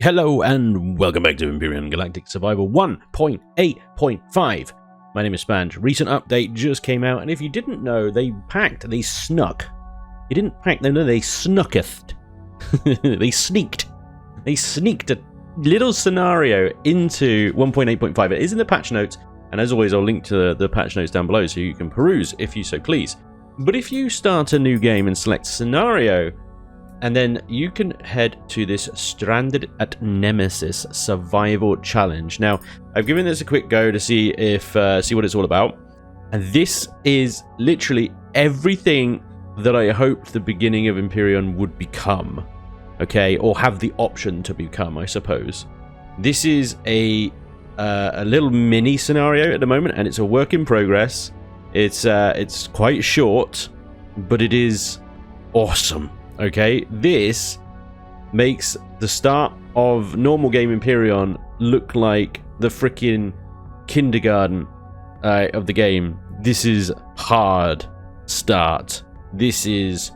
Hello and welcome back to Empyrion Galactic Survival 1.8.5. My name is Spanj. Recent update just came out, and if you didn't know, they snuck. You didn't pack them, no, they snucketh. They sneaked a little scenario into 1.8.5. It is in the patch notes, and as always, I'll link to the patch notes down below so you can peruse if you so please. But if you start a new game and select scenario, and then you can head to this Stranded at Nemesis Survival Challenge. Now, I've given this a quick go to see what it's all about. And this is literally everything that I hoped the beginning of Empyrion would become. Okay, or have the option to become, I suppose. This is a little mini scenario at the moment, and it's a work in progress. It's quite short, but it is awesome. Okay, this makes the start of normal game Empyrion look like the freaking kindergarten of the game. This is hard start. This is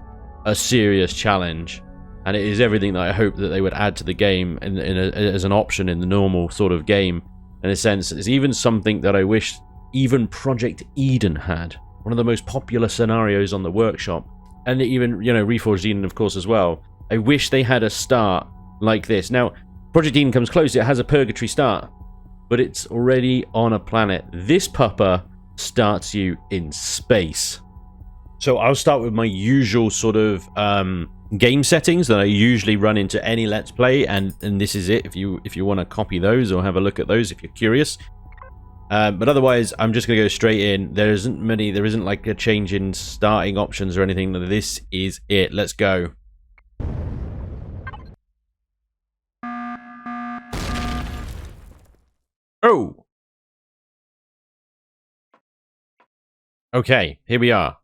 a serious challenge, and it is everything that I hope that they would add to the game as an option in the normal sort of game. In a sense, it's even something that I wish even Project Eden had. One of the most popular scenarios on the workshop. And even, you know, Reforged Eden, of course, as well. I wish they had a start like this. Now, Project Eden comes close. It has a purgatory start. But it's already on a planet. This pupper starts you in space. So I'll start with my usual sort of game settings that I usually run into any Let's Play. And this is it if you want to copy those or have a look at those if you're curious. But otherwise, I'm just going to go straight in. There isn't like a change in starting options or anything. This is it. Let's go. Oh! Okay, here we are.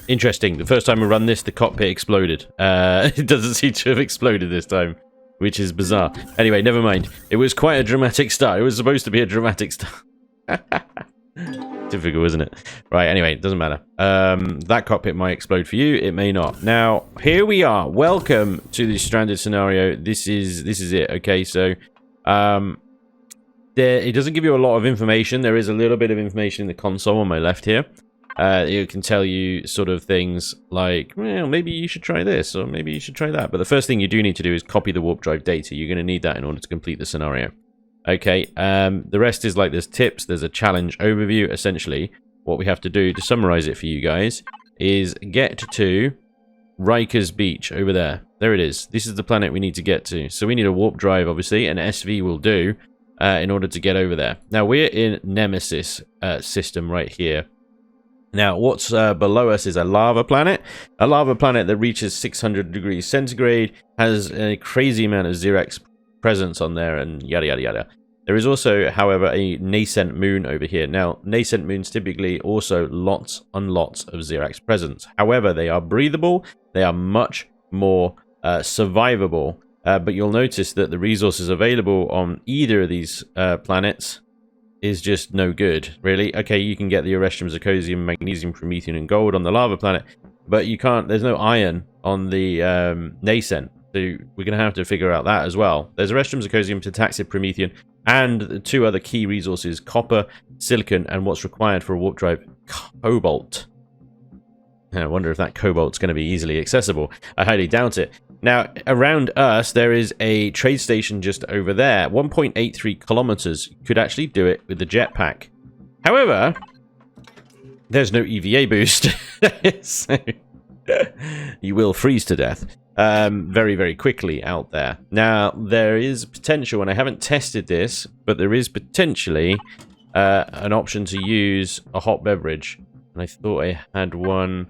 Interesting. The first time we run this, the cockpit exploded. It doesn't seem to have exploded this time, which is bizarre. Anyway, never mind. It was quite a dramatic start. It was supposed to be a dramatic start. Typical, isn't it? Right, anyway, it doesn't matter. That cockpit might explode for you. It may not. Now, here we are. Welcome to the stranded scenario. This is it. Okay, so it doesn't give you a lot of information. There is a little bit of information in the console on my left here. It can tell you sort of things like, well, maybe you should try this, or maybe you should try that. But the first thing you do need to do is copy the warp drive data. You're going to need that in order to complete the scenario. Okay, the rest is like there's tips, there's a challenge overview. Essentially, what we have to do to summarize it for you guys is get to Rikers Beach over there. There it is. This is the planet we need to get to. So we need a warp drive, obviously, and SV will do in order to get over there. Now, we're in Nemesis system right here. Now, what's below us is a lava planet that reaches 600 degrees centigrade, has a crazy amount of Zirax presence on there, and yada yada yada. There is also, however, a nascent moon over here. Now, nascent moons typically also lots and lots of Zirax presence. However, they are breathable, they are much more survivable, but you'll notice that the resources available on either of these planets is just no good, really. Okay, you can get the Arrestium, Zirconium, Magnesium, Promethium, and Gold on the lava planet, but you can't, there's no iron on the nascent, so we're going to have to figure out that as well. There's Arrestium, Zirconium, Titaxid, Promethium, and two other key resources, copper, silicon, and what's required for a warp drive, cobalt. I wonder if that cobalt's going to be easily accessible. I highly doubt it. Now, around us, there is a trade station just over there. 1.83 kilometers. You could actually do it with the jetpack. However, there's no EVA boost. So, you will freeze to death very, very quickly out there. Now, there is potential, and I haven't tested this, but there is potentially an option to use a hot beverage. And I thought I had one,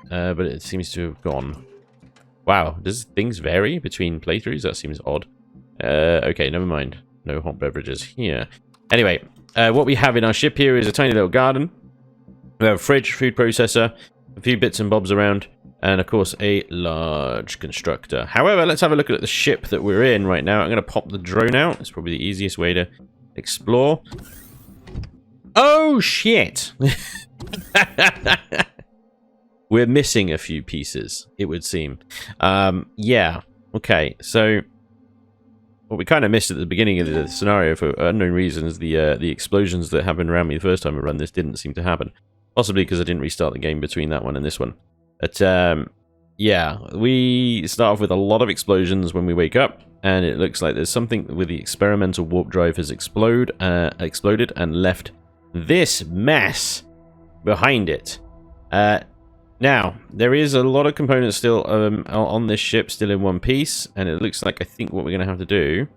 but it seems to have gone. Wow, does things vary between playthroughs? That seems odd. Okay, never mind. No hot beverages here. Anyway, what we have in our ship here is a tiny little garden. We have a fridge, food processor, a few bits and bobs around, and of course a large constructor. However, let's have a look at the ship that we're in right now. I'm going to pop the drone out. It's probably the easiest way to explore. Oh, shit! We're missing a few pieces, it would seem. Yeah. Okay, so what we kind of missed at the beginning of the scenario for unknown reasons, the explosions that happened around me the first time I run this didn't seem to happen. Possibly because I didn't restart the game between that one and this one. But yeah, we start off with a lot of explosions when we wake up, and it looks like there's something with the experimental warp drive has exploded and left this mess behind it. Now, there is a lot of components still on this ship, still in one piece, and it looks like I think what we're going to have to do,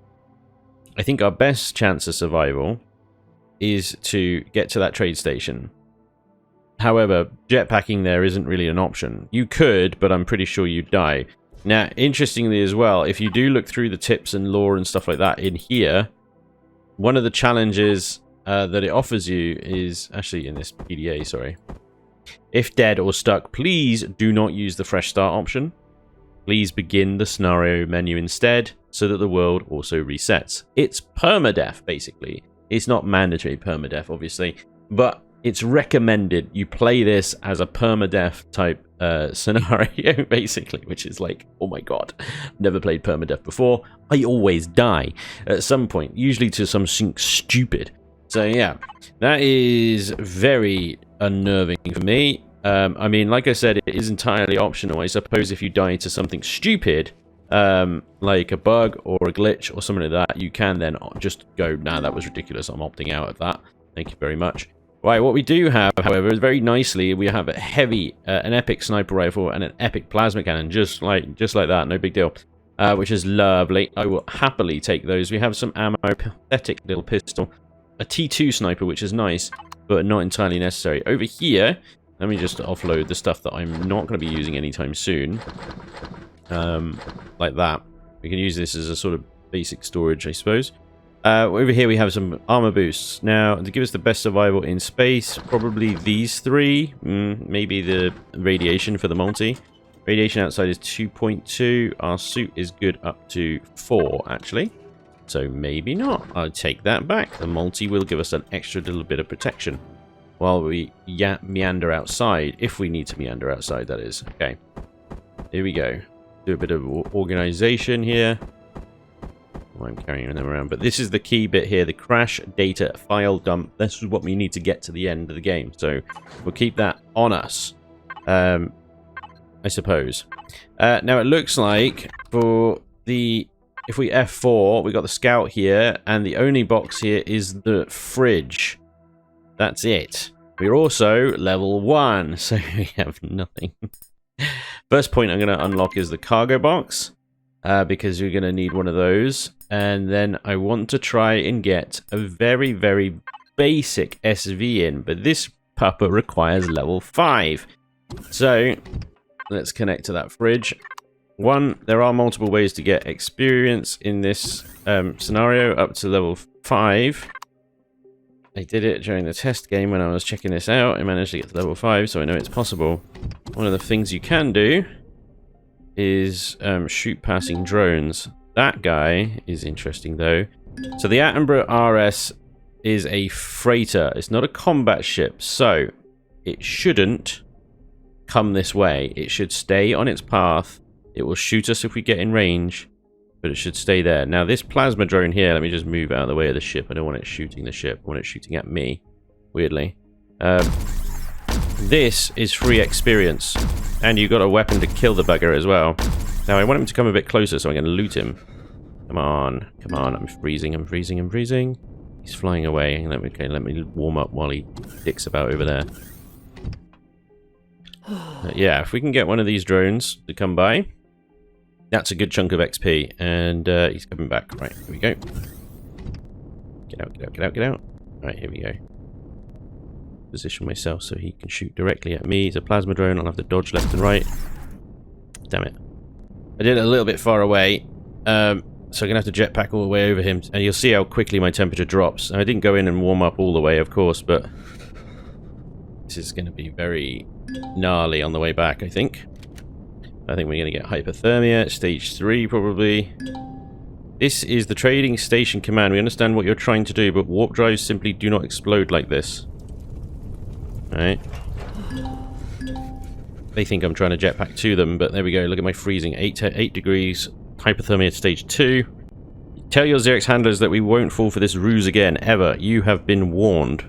I think our best chance of survival is to get to that trade station. However, jetpacking there isn't really an option. You could, but I'm pretty sure you'd die. Now, interestingly as well, if you do look through the tips and lore and stuff like that in here, one of the challenges that it offers you is, actually in this PDA, sorry. If dead or stuck, please do not use the fresh start option. Please begin the scenario menu instead, so that the world also resets. It's permadeath, basically. It's not mandatory permadeath, obviously, but it's recommended you play this as a permadeath type scenario, basically, which is like, oh my god, never played permadeath before. I always die at some point, usually to something stupid. So yeah, that is very unnerving for me. I mean, like I said, it is entirely optional. I suppose if you die to something stupid, like a bug or a glitch or something like that, you can then just go, nah, that was ridiculous, I'm opting out of that. Thank you very much. Right, what we do have, however, is very nicely, we have a heavy, an epic sniper rifle and an epic plasma cannon, just like that, no big deal, which is lovely. I will happily take those. We have some ammo, pathetic little pistol, a T2 sniper, which is nice, but not entirely necessary. Over here, let me just offload the stuff that I'm not going to be using anytime soon, like that. We can use this as a sort of basic storage, I suppose. Over here we have some armor boosts. Now, to give us the best survival in space, probably these three. Maybe the radiation for the multi. Radiation outside is 2.2. Our suit is good up to 4, actually. So maybe not. I'll take that back. The multi will give us an extra little bit of protection while we meander outside. If we need to meander outside, that is. Okay. Here we go. Do a bit of organization here. I'm carrying them around, but this is the key bit here, the crash data file dump. This is what we need to get to the end of the game, so we'll keep that on us, I suppose. Now it looks like for the, if we F4, we got the scout here, and the only box here is the fridge. That's it. We're also level 1, so we have nothing. First point I'm going to unlock is the cargo box. Because you're going to need one of those. And then I want to try and get a very, very basic SV in. But this pupper requires level 5. So, let's connect to that fridge. One, there are multiple ways to get experience in this scenario up to level 5. I did it during the test game when I was checking this out. I managed to get to level 5, so I know it's possible. One of the things you can do is shoot passing drones. That guy is interesting though. So the Attenborough RS is a freighter. It's not a combat ship, so it shouldn't come this way. It should stay on its path. It will shoot us if we get in range, but it should stay there. Now this plasma drone here, let me just move out of the way of the ship. I don't want it shooting the ship. I want it shooting at me, weirdly. This is free experience, and you've got a weapon to kill the bugger as well. Now I want him to come a bit closer, so I'm going to loot him. Come on, come on, I'm freezing, I'm freezing, I'm freezing. He's flying away. Okay, let me warm up while he dicks about over there. Yeah, if we can get one of these drones to come by, that's a good chunk of XP, and he's coming back. Right, here we go. Get out, get out, get out, get out. Right, here we go. Position myself so he can shoot directly at me. It's a plasma drone. I'll have to dodge left and right. Damn it. I did it a little bit far away. So I'm going to have to jetpack all the way over him. And you'll see how quickly my temperature drops. I didn't go in and warm up all the way, of course, but this is going to be very gnarly on the way back, I think. I think we're going to get hypothermia. Stage 3, probably. This is the trading station command. We understand what you're trying to do, but warp drives simply do not explode like this. Alright. They think I'm trying to jetpack to them, but there we go. Look at my freezing. 8 degrees. Hypothermia at stage 2. Tell your Zirax handlers that we won't fall for this ruse again, ever. You have been warned.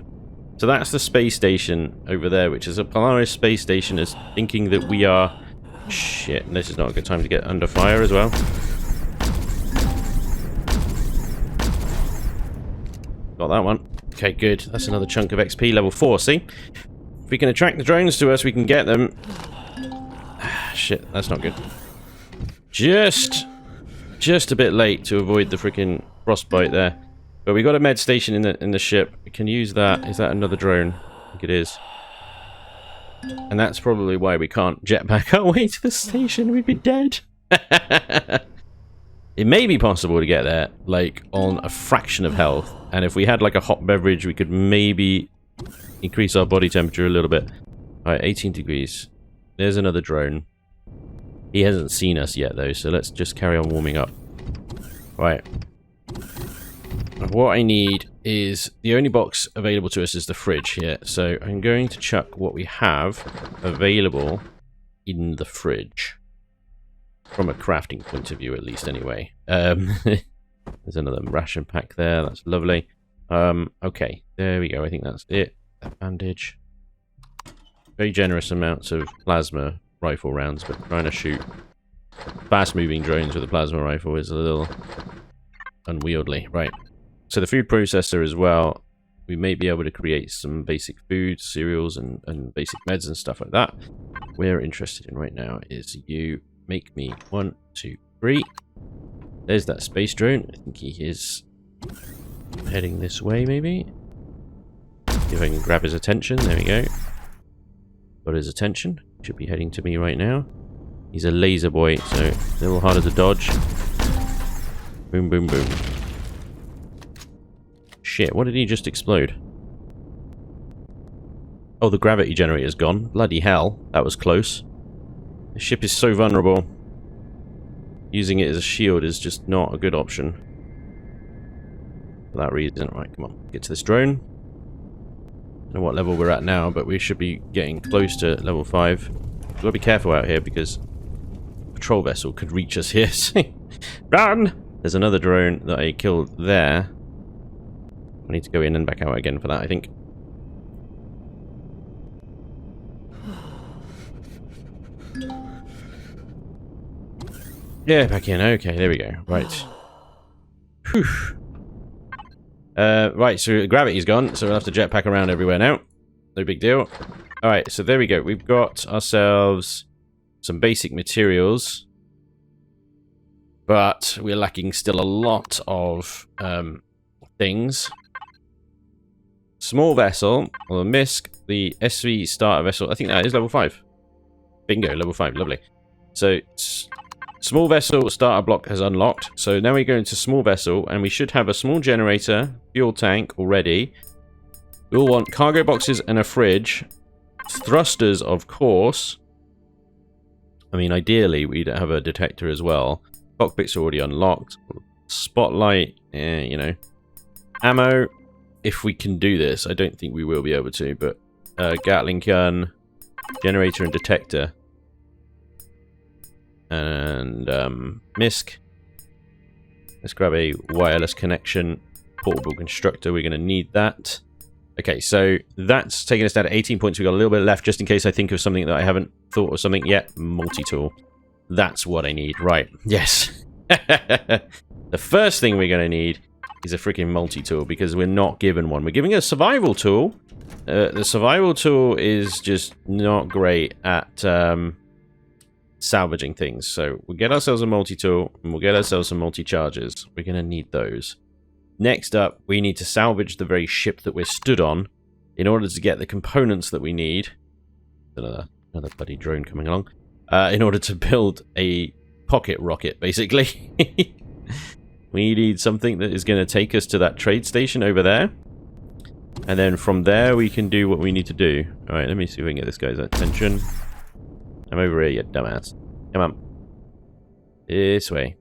So that's the space station over there, which is a Polaris space station, is thinking that we are... Shit, this is not a good time to get under fire as well. Got that one. Okay, good. That's another chunk of XP, level 4, see? If we can attract the drones to us, we can get them. Shit, that's not good. Just a bit late to avoid the freaking frostbite there. But we got a med station in the ship. We can use that. Is that another drone? I think it is. And that's probably why we can't jetpack our way to the station. We'd be dead. It may be possible to get there, like, on a fraction of health. And if we had, like, a hot beverage, we could maybe increase our body temperature a little bit. Alright, 18 degrees. There's another drone. He hasn't seen us yet, though, so let's just carry on warming up. Right. What I need is... The only box available to us is the fridge here. So I'm going to chuck what we have available in the fridge. From a crafting point of view, at least, anyway. There's another ration pack there. That's lovely. Okay, there we go. I think that's it. That bandage. Very generous amounts of plasma rifle rounds, but trying to shoot fast-moving drones with a plasma rifle is a little unwieldy. Right. So the food processor as well, we may be able to create some basic food, cereals, and basic meds and stuff like that. We're interested in right now is you make me 1, 2, 3. There's that space drone. I think he is heading this way, maybe. See if I can grab his attention. There we go. Got his attention. Should be heading to me right now. He's a laser boy, so a little harder to dodge. Boom, boom, boom. Shit, what did he just explode? Oh, the gravity generator's gone. Bloody hell, that was close. The ship is so vulnerable. Using it as a shield is just not a good option. For that reason. Right, come on. Get to this drone. I don't know what level we're at now, but we should be getting close to level 5. We've got to be careful out here because a patrol vessel could reach us here. Run! There's another drone that I killed there. I need to go in and back out again for that, I think. Yeah, back in. Okay, there we go. Right. Whew. Right, so gravity's gone, so we'll have to jetpack around everywhere now. No big deal. Alright, so there we go. We've got ourselves some basic materials. But we're lacking still a lot of things. Small vessel, or the MISC, the SV starter vessel. I think that is level 5. Bingo, level 5, lovely. So, small vessel starter block has unlocked. So now we go into small vessel, and we should have a small generator, fuel tank already. We'll want cargo boxes and a fridge. Thrusters, of course. I mean, ideally, we'd have a detector as well. Cockpits are already unlocked. Spotlight, you know. Ammo, if we can do this. I don't think we will be able to, but Gatling gun, generator and detector. And MISC. Let's grab a wireless connection. Portable constructor, we're going to need that. Okay, so that's taking us down to 18 points. We've got a little bit left just in case I think of something that I haven't thought of something yet. Multi-tool. That's what I need. Right. Yes. The first thing we're going to need is a freaking multi-tool because we're not given one. We're giving a survival tool. The survival tool is just not great at salvaging things. So we'll get ourselves a multi-tool and we'll get ourselves some multi-charges. We're going to need those. Next up, we need to salvage the very ship that we're stood on in order to get the components that we need. Another bloody drone coming along. In order to build a pocket rocket, basically. We need something that is going to take us to that trade station over there. And then from there, we can do what we need to do. Alright, let me see if we can get this guy's attention. I'm over here, you dumbass. Come on. This way.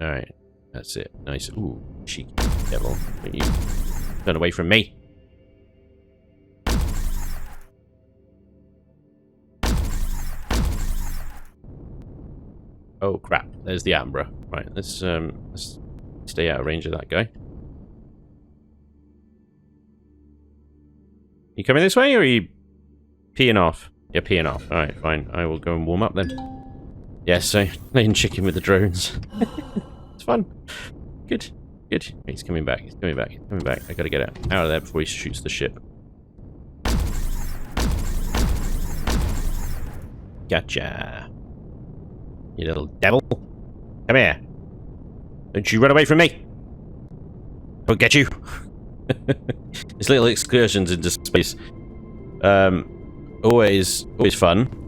Alright, that's it. Nice. Ooh, cheeky devil. Don't you turn away from me. Oh crap, there's the Ambra. Right, let's Stay out of range of that guy. You coming this way, or are you peeing off? You're peeing off. Alright, fine. I will go and warm up then. Yes, so playing chicken with the drones. It's fun. Good. Good. He's coming back. He's coming back. He's coming back. I gotta get out of there before he shoots the ship. Gotcha. You little devil. Come here. Don't you run away from me. I'll get you. These little excursions into space. Always fun.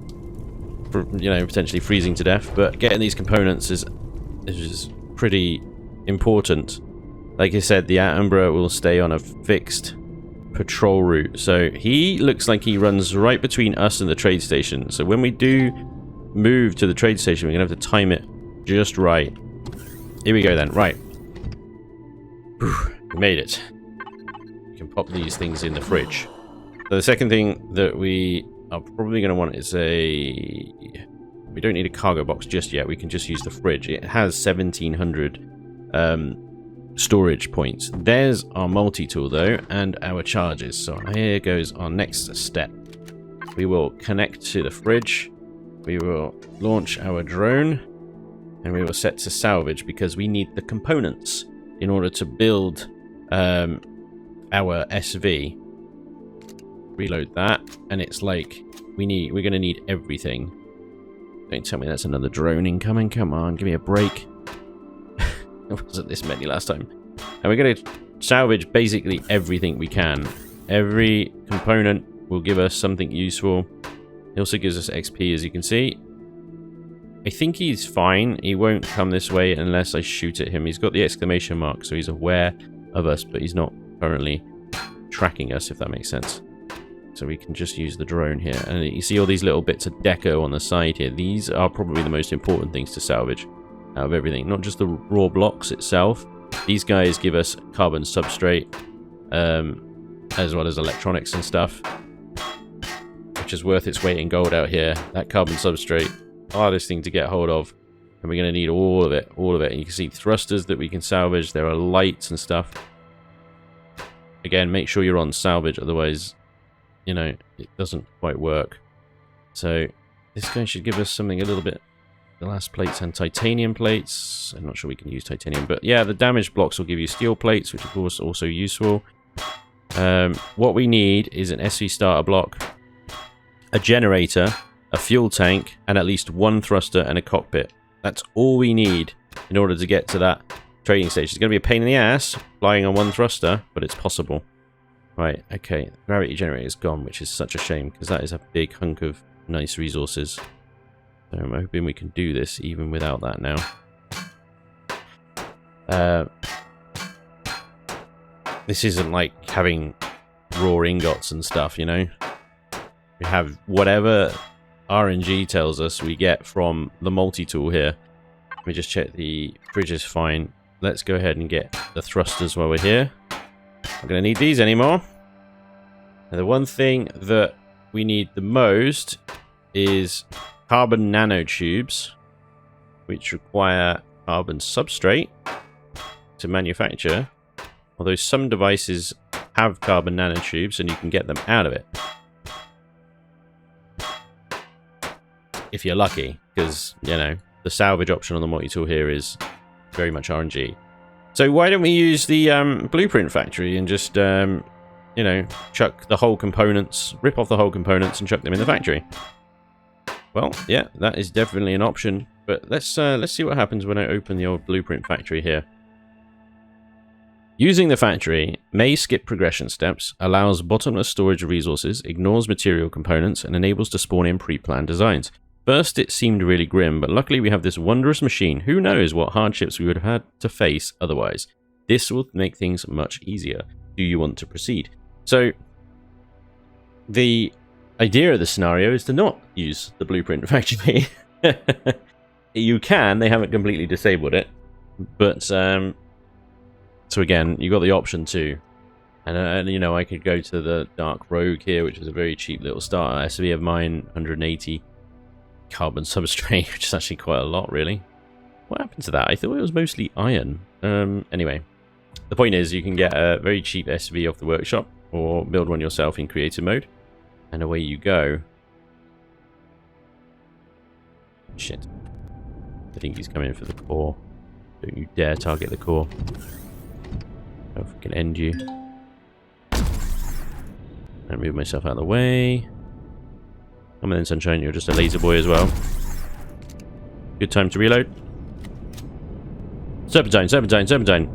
For, you know, potentially freezing to death, but getting these components is pretty important. Like I said, the Attenborough will stay on a fixed patrol route, so he looks like he runs right between us and the trade station. So when we do move to the trade station, we're gonna have to time it just right. Here we go then. Right, we made it. We can pop these things in the fridge. So the second thing that we are probably going to want is a... We don't need a cargo box just yet. We can just use the fridge. It has 1,700 storage points. There's our multi-tool though, and our charges. So here goes our next step. We will connect to the fridge. We will launch our drone, and we will set to salvage because we need the components in order to build our SV. Reload that, and it's like we're gonna need everything. Don't tell me that's another drone incoming. Come on, give me a break. It wasn't this many last time. And we're gonna salvage basically everything we can. Every component will give us something useful. It also gives us XP, as you can see. I think he's fine. He won't come this way unless I shoot at him. He's got the exclamation mark, so he's aware of us, but he's not currently tracking us, if that makes sense. So we can just use the drone here. And you see all these little bits of deco on the side here. These are probably the most important things to salvage out of everything. Not just the raw blocks itself. These guys give us carbon substrate, as well as electronics and stuff, which is worth its weight in gold out here. That carbon substrate, hardest thing to get hold of. And we're going to need all of it, And you can see thrusters that we can salvage. There are lights and stuff. Again, make sure you're on salvage, otherwise, you know, it doesn't quite work. So this guy should give us something a little bit. Glass plates and titanium plates. I'm not sure we can use titanium, but yeah, the damaged blocks will give you steel plates, which of course are also useful. What we need is an SV starter block, a generator, a fuel tank, and at least one thruster and a cockpit. That's all we need in order to get to that trading station. It's going to be a pain in the ass flying on one thruster, but it's possible. Right, okay, the gravity generator is gone, which is such a shame, because that is a big hunk of nice resources. So I'm hoping we can do this even without that now. This isn't like having raw ingots and stuff, you know? We have whatever RNG tells us we get from the multi-tool here. Let me just check the fridge is fine. Let's go ahead and get the thrusters while we're here. Not going to need these anymore. And the one thing that we need the most is carbon nanotubes, which require carbon substrate to manufacture. Although some devices have carbon nanotubes and you can get them out of it. If you're lucky, because, you know, the salvage option on the multi-tool here is very much RNG. So why don't we use the blueprint factory and just, you know, chuck the whole components, rip off the whole components and chuck them in the factory? Well, yeah, that is definitely an option. But let's see what happens when I open the old blueprint factory here. Using the factory may skip progression steps, allows bottomless storage of resources, ignores material components, and enables to spawn in pre-planned designs. First, it seemed really grim, but luckily we have this wondrous machine. Who knows what hardships we would have had to face otherwise. This will make things much easier. Do you want to proceed? So, the idea of the scenario is to not use the blueprint factory. You can, they haven't completely disabled it. But, so again, you got the option to. And you know, I could go to the Dark Rogue here, which is a very cheap little starter SV of mine, 180 carbon substrate, which is actually quite a lot, really. What happened to that? I thought it was mostly iron. Anyway, the point is you can get a very cheap SV off the workshop or build one yourself in creative mode. And away you go. Shit. I think he's coming in for the core. Don't you dare target the core. I'll fucking end you. And move myself out of the way. Come on then, Sunshine. You're just a laser boy as well. Good time to reload. Serpentine, serpentine, serpentine.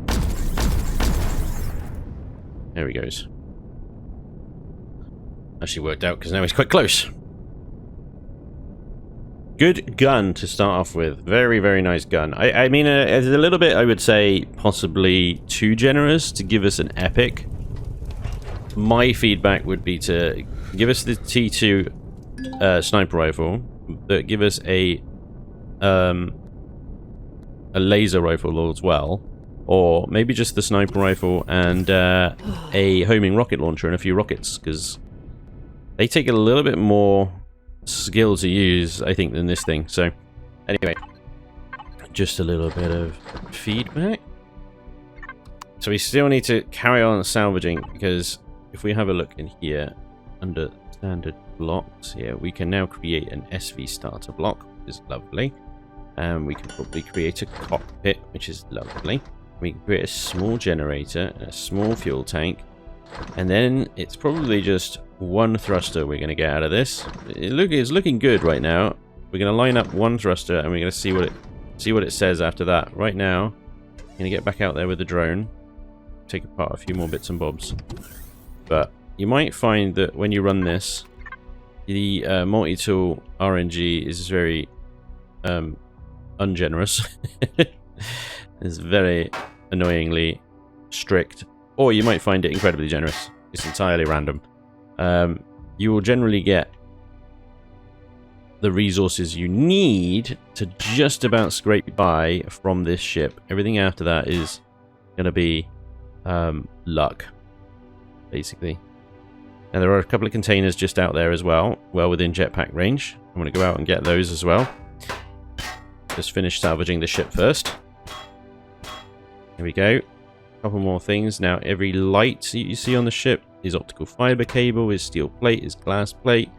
There he goes. Actually worked out because now he's quite close. Good gun to start off with. Very, very nice gun. I mean, it's a little bit, I would say, possibly too generous to give us an epic. My feedback would be to give us the T2 sniper rifle, but give us a laser rifle as well, or maybe just the sniper rifle and a homing rocket launcher and a few rockets, because they take a little bit more skill to use, I think, than this thing. So anyway, just a little bit of feedback. So we still need to carry on salvaging, because if we have a look in here under standard blocks here, we can now create an SV starter block, which is lovely. And we can probably create a cockpit, which is lovely. We can create a small generator and a small fuel tank. And then it's probably just one thruster we're going to get out of this. It's looking good right now. We're going to line up one thruster and we're going to see what it says after that. Right now, I'm going to get back out there with the drone. Take apart a few more bits and bobs. But you might find that when you run this, the multi-tool RNG is very ungenerous. It's very annoyingly strict, or you might find it incredibly generous. It's entirely random. You will generally get the resources you need to just about scrape by from this ship. Everything after that is going to be luck, basically. And there are a couple of containers just out there as well, well within jetpack range. I'm going to go out and get those as well. Just finish salvaging the ship first. Here we go. A couple more things. Now, every light you see on the ship is optical fiber cable, is steel plate, is glass plate.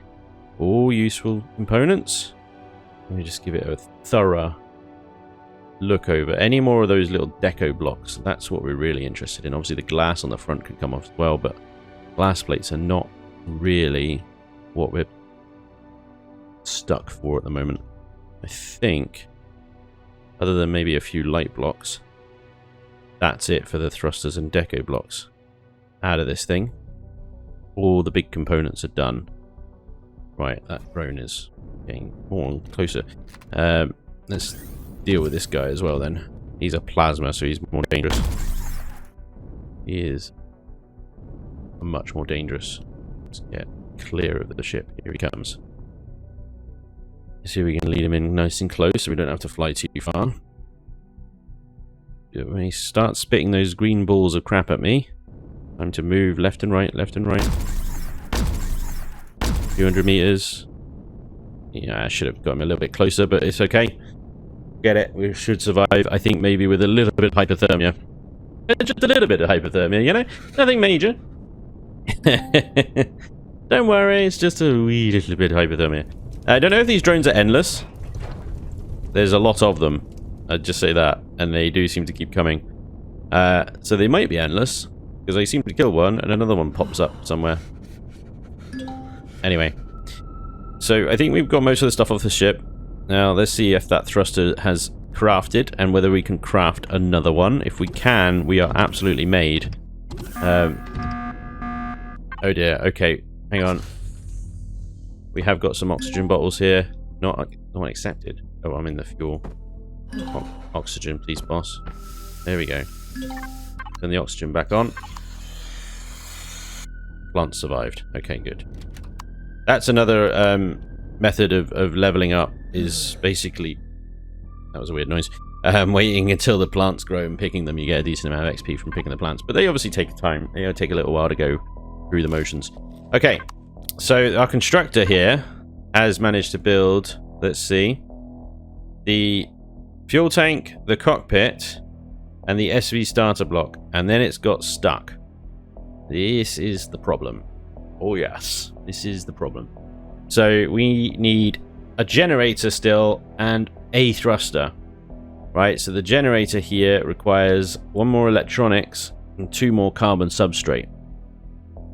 All useful components. Let me just give it a thorough look over. Any more of those little deco blocks, that's what we're really interested in. Obviously, the glass on the front could come off as well, but glass plates are not really what we're stuck for at the moment. I think, other than maybe a few light blocks, that's it for the thrusters and deco blocks out of this thing. All the big components are done. Right, that drone is getting more and closer. Let's deal with this guy as well then. He's a plasma, so he's more dangerous. He is much more dangerous. Let's get clear of the ship. Here he comes. See if we can lead him in nice and close so we don't have to fly too far. When he starts spitting those green balls of crap at me, time to move left and right, left and right. A few hundred meters. Yeah, I should have got him a little bit closer, but it's okay. Get it. We should survive, I think, maybe with a little bit of hypothermia. Just a little bit of hypothermia, you know? Nothing major. Don't worry, it's just a wee little bit of hypothermia. I don't know if these drones are endless. There's a lot of them. I'd just say that. And they do seem to keep coming. So they might be endless. Because I seem to kill one and another one pops up somewhere. Anyway. So I think we've got most of the stuff off the ship. Now let's see if that thruster has crafted and whether we can craft another one. If we can, we are absolutely made. Oh dear. Okay. Hang on. We have got some oxygen bottles here. Not accepted. Oh, I'm in the fuel. Oxygen, please, boss. There we go. Turn the oxygen back on. Plant survived. Okay, good. That's another method of leveling up, is basically... That was a weird noise. Waiting until the plants grow and picking them. You get a decent amount of XP from picking the plants. But they obviously take time. They take a little while to go through the motions. Okay. So our constructor here has managed to build, let's see, the fuel tank, the cockpit, and the SV starter block, and then it's got stuck. This is the problem. Oh yes, this is the problem. So we need a generator still and a thruster. Right, so the generator here requires 1 more electronics and 2 more carbon substrate.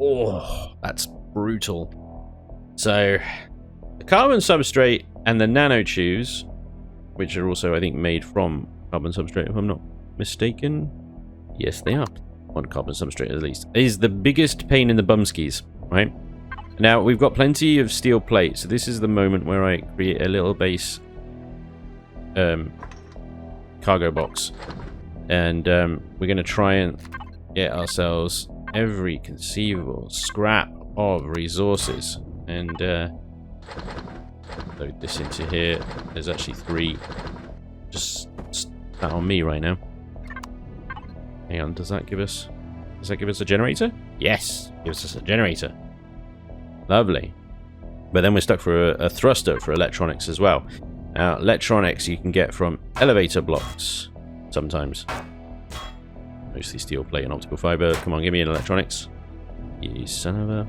Oh, that's brutal. So the carbon substrate and the nanotubes, which are also, I think, made from carbon substrate, if I'm not mistaken. Yes, they are. 1 carbon substrate at least. Is the biggest pain in the bumskis, right? Now, we've got plenty of steel plate, so this is the moment where I create a little base cargo box. And we're going to try and get ourselves every conceivable scrap of resources. And load this into here. There's actually 3 just sat on me right now. Hang on, does that give us a generator? Yes, gives us a generator. Lovely. But then we're stuck for a thruster for electronics as well. Now, electronics you can get from elevator blocks sometimes. Mostly steel plate and optical fiber. Come on, give me an electronics. You son of a...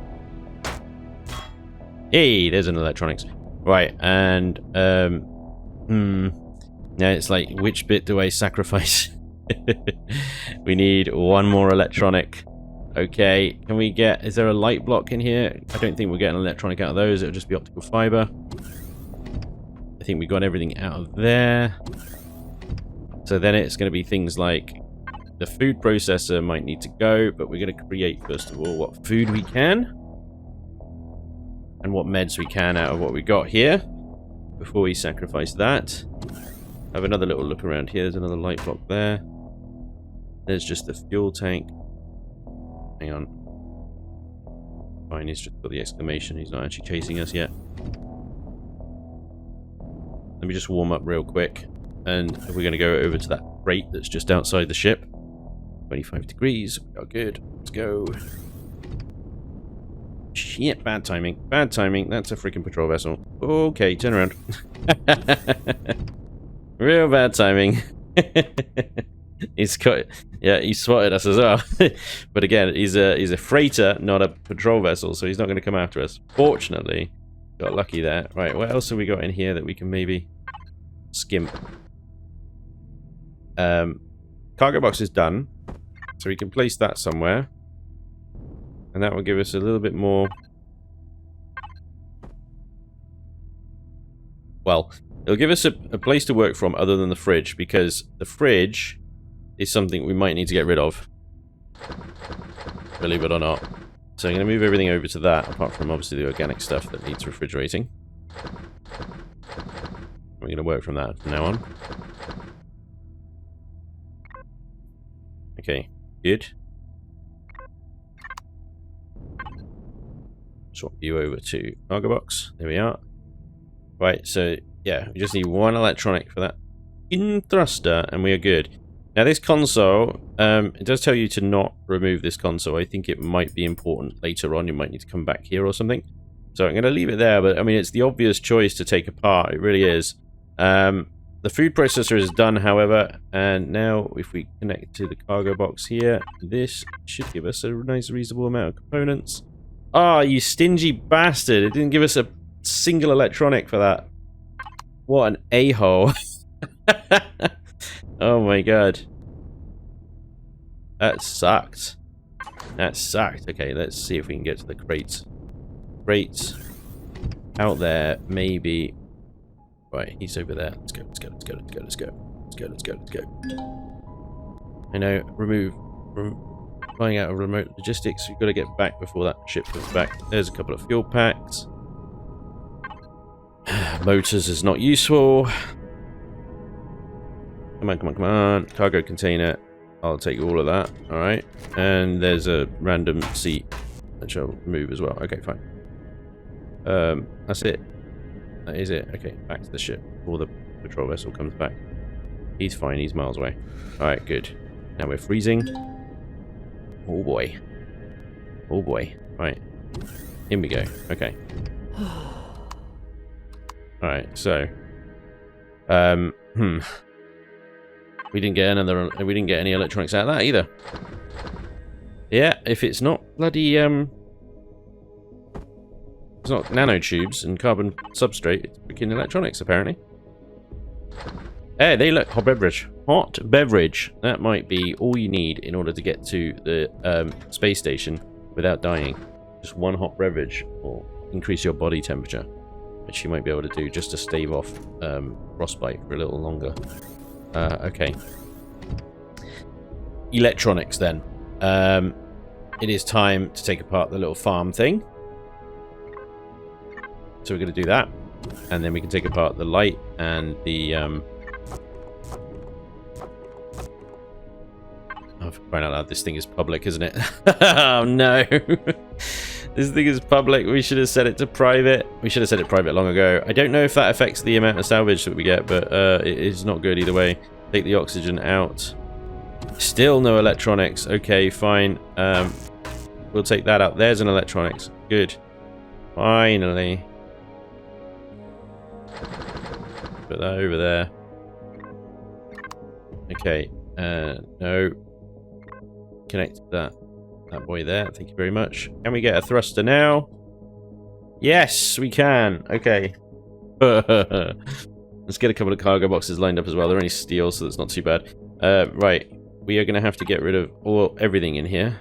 Hey, there's an electronics. Right, and now it's like, which bit do I sacrifice? We need 1 more electronic. Okay, can we get... Is there a light block in here? I don't think we're getting an electronic out of those. It'll just be optical fiber. I think we got everything out of there. So then it's going to be things like the food processor might need to go, but we're going to create, first of all, what food we can. And what meds we can out of what we got here. Before we sacrifice that. Have another little look around here. There's another light block there. There's just the fuel tank. Hang on. Fine, he's just got the exclamation. He's not actually chasing us yet. Let me just warm up real quick. And we're going to go over to that crate that's just outside the ship. 25 degrees. We are good. Let's go. Shit, bad timing. Bad timing. That's a freaking patrol vessel. Okay, turn around. Real bad timing. He's got... Yeah, he spotted us as well. But again, he's a freighter, not a patrol vessel, so he's not going to come after us. Fortunately, got lucky there. Right, what else have we got in here that we can maybe skimp? Cargo box is done, so we can place that somewhere. And that will give us a little bit more... Well, it'll give us a place to work from other than the fridge, because the fridge is something we might need to get rid of. Believe it or not. So I'm going to move everything over to that, apart from obviously the organic stuff that needs refrigerating. We're going to work from that from now on. Okay, good. Swap you over to cargo box. There we are. Right, so yeah, we just need 1 electronic for that in thruster, and we are good. Now this console, it does tell you to not remove this console. I think it might be important later on. You might need to come back here or something. So I'm going to leave it there, but I mean, it's the obvious choice to take apart. It really is. The food processor is done, however, and now if we connect to the cargo box here, this should give us a nice reasonable amount of components. Ah, oh, you stingy bastard. It didn't give us a single electronic for that. What an a-hole. Oh my god. That sucked. That sucked. Okay, let's see if we can get to the crates. Crates. Out there, maybe. Right, he's over there. Let's go, let's go, let's go, let's go, let's go. Let's go, let's go, let's go. I know, flying out of remote logistics. We've got to get back before that ship comes back. There's a couple of fuel packs. Motors is not useful. Come on, come on, come on. Cargo container. I'll take all of that. Alright. And there's a random seat, which I'll remove as well. Okay, fine. That's it. That is it. Okay, back to the ship before the patrol vessel comes back. He's fine. He's miles away. Alright, good. Now we're freezing. Oh boy. Oh boy. Right. In we go. Okay. Alright, so. We didn't get any electronics out of that either. Yeah, if it's not bloody it's not nanotubes and carbon substrate, it's freaking electronics apparently. Hey, they look hot beverage. Hot beverage. That might be all you need in order to get to the space station without dying. Just one hot beverage will increase your body temperature, which you might be able to do just to stave off frostbite for a little longer. Okay. Electronics then. It is time to take apart the little farm thing. So we're going to do that. And then we can take apart the light and the... Oh, for crying out loud, this thing is public, isn't it? Oh, no. This thing is public. We should have set it to private. We should have set it private long ago. I don't know if that affects the amount of salvage that we get, but it is not good either way. Take the oxygen out. Still no electronics. Okay, fine. We'll take that out. There's an electronics. Good. Finally. Put that over there. Okay. No. Connect that boy there. Thank you very much. Can we get a thruster now? Yes, we can. Okay. Let's get a couple of cargo boxes lined up as well. They're only steel, so that's not too bad. Right. We are going to have to get rid of everything in here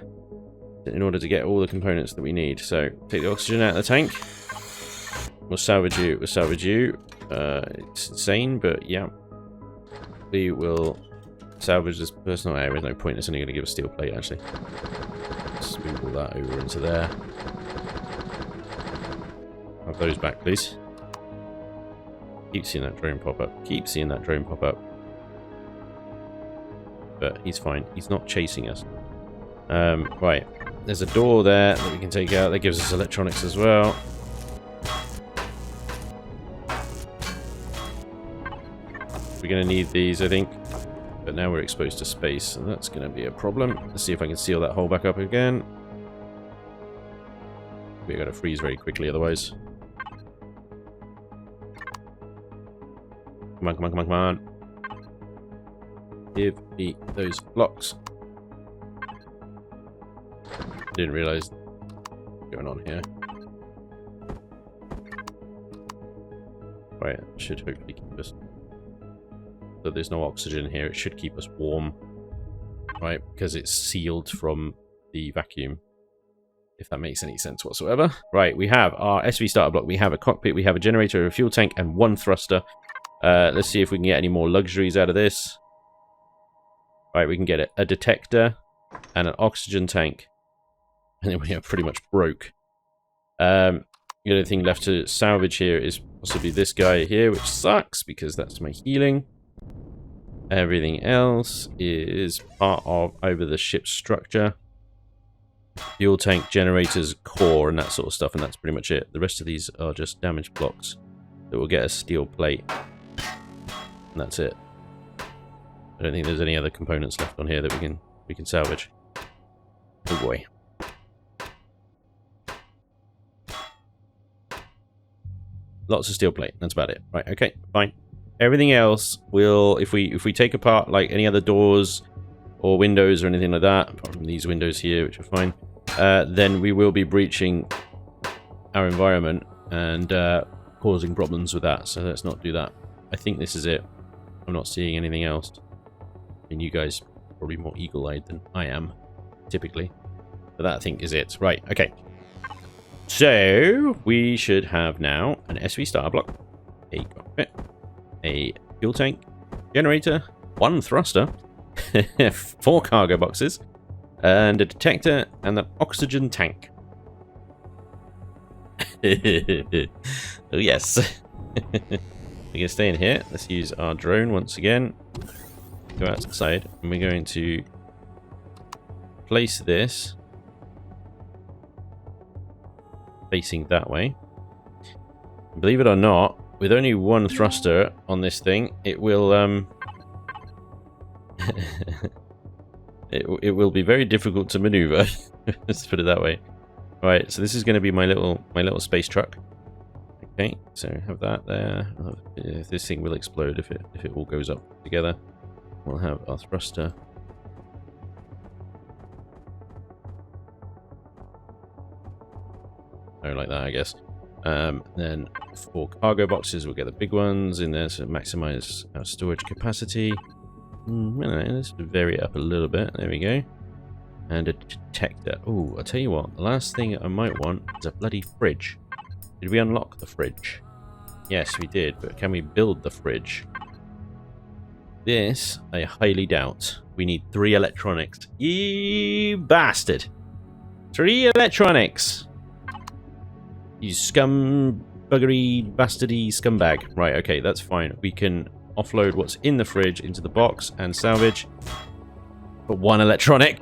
in order to get all the components that we need. So, take the oxygen out of the tank. We'll salvage you. We'll salvage you. It's insane, but yeah. We will salvage this personal area. There's no point. It's only going to give a steel plate, actually. Let's move all that over into there. Have those back, please. Keep seeing that drone pop up. Keep seeing that drone pop up. But he's fine. He's not chasing us. Right. There's a door there that we can take out. That gives us electronics as well. We're going to need these, I think. But now we're exposed to space, so that's going to be a problem. Let's see if I can seal that hole back up again. We're going to freeze very quickly otherwise. Come on, come on, come on, come on. Give me those blocks. Didn't realize what's going on here. Right, it should hopefully keep us. So there's no oxygen here. It should keep us warm, right? Because it's sealed from the vacuum. If that makes any sense whatsoever. Right, we have our SV starter block. We have a cockpit. We have a generator, a fuel tank, and one thruster. Let's see if we can get any more luxuries out of this. Right, we can get a detector and an oxygen tank. And then we are pretty much broke. The only thing left to salvage here is possibly this guy here, which sucks because that's my healing. Everything else is part of over the ship's structure. Fuel tank, generators, core, and that sort of stuff, and that's pretty much it. The rest of these are just damaged blocks that will get a steel plate. And that's it. I don't think there's any other components left on here that we can salvage. Oh boy. Lots of steel plate. That's about it. Right, okay, fine. Everything else will, if we take apart like any other doors or windows or anything like that, apart from these windows here, which are fine, then we will be breaching our environment and causing problems with that. So let's not do that. I think this is it. I'm not seeing anything else. I mean, you guys are probably more eagle-eyed than I am, typically. But that, I think, is it. Right, okay. So, we should have now an SV starter block, a cockpit, a fuel tank, generator, one thruster, 4 cargo boxes, and a detector and an oxygen tank. Oh, yes. We're going to stay in here. Let's use our drone once again. Go outside, and we're going to place this facing that way. Believe it or not, with only one thruster on this thing, it will it will be very difficult to maneuver. Let's put it that way. Right, so this is going to be my little space truck. Okay, so have that there. This thing will explode if it all goes up together. we'll have our thruster. Oh, like that, I guess. Then 4 cargo boxes, we'll get the big ones in there to maximize our storage capacity. Let's vary it up a little bit. There we go. And a detector. Oh, I'll tell you what, the last thing I might want is a bloody fridge. Did we unlock the fridge? Yes, we did, but can we build the fridge? This, I highly doubt. We need 3 electronics. You bastard! 3 electronics! You scumbuggery, bastardy scumbag. Right, okay, that's fine. We can offload what's in the fridge into the box and salvage. But 1 electronic.